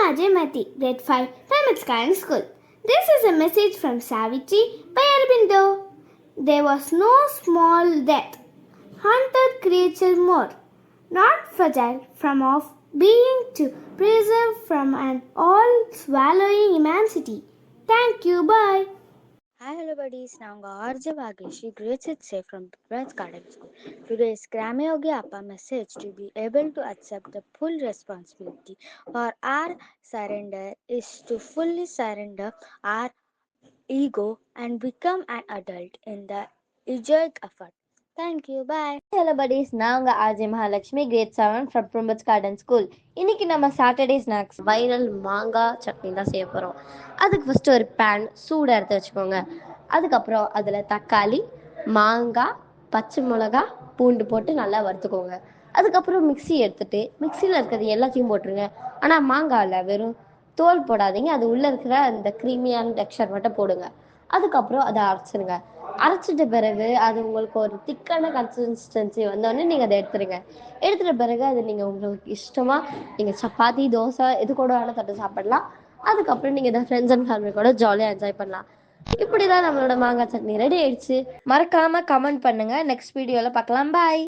Ajay Mati, grade 5, Primate Sky School. This is a message from Savitri by Aurobindo. There was no small death, hunted creature more, not fragile from off being to preserve from an all-swallowing immensity. Thank you, bye. Hi hello buddies, நான் உங்க RJ வாகேஷி great 6 from Prince Garden School. Today's Grandma Yogi Appa message to be able to accept the full responsibility for our surrender is to fully surrender our ego and become an adult in the egoic effort. Thank you, bye. Hello buddies, நான் உங்கள் RJ Mahalakshmi grade 7 from Primbuds garden school. இன்றைக்கி நம்ம Saturday snacks viral மாங்காய் சட்னி தான் செய்ய போகிறோம். அதுக்கு first ஒரு பேன் சூடாக எடுத்து வச்சுக்கோங்க. அதுக்கப்புறம் அதில் தக்காளி, மாங்காய், பச்சை மிளகா, பூண்டு போட்டு நல்லா வறுத்துக்கோங்க. அதுக்கப்புறம் மிக்ஸி எடுத்துகிட்டு மிக்சியில் இருக்கிறது எல்லாத்தையும் போட்டுருங்க. ஆனால் மாங்காயில் வெறும் தோல் போடாதீங்க, அது உள்ளே இருக்கிற அந்த க்ரீமியான டெக்ஸ்சர் மட்டும் போடுங்க. அதுக்கப்புறம் அதை அரைச்சிருங்க. அரைச்சிட்ட பிறகு அது உங்களுக்கு ஒரு திக்கான கன்சிஸ்டன்சி வந்தோடனே நீங்கள் அதை எடுத்துகிட்ட பிறகு அது நீங்கள் உங்களுக்கு இஷ்டமாக நீங்கள் சப்பாத்தி, தோசை எது கூட வேணால் தொட்டு சாப்பிடலாம். அதுக்கப்புறம் நீங்கள் இதை ஃப்ரெண்ட்ஸ் அண்ட் ஃபேமிலி கூட ஜாலியாக என்ஜாய் பண்ணலாம். இப்படி தான் நம்மளோட மாங்காய் சட்னி ரெடி ஆயிடுச்சு. மறக்காமல் கமெண்ட் பண்ணுங்கள். நெக்ஸ்ட் வீடியோவில் பார்க்கலாம். பாய்.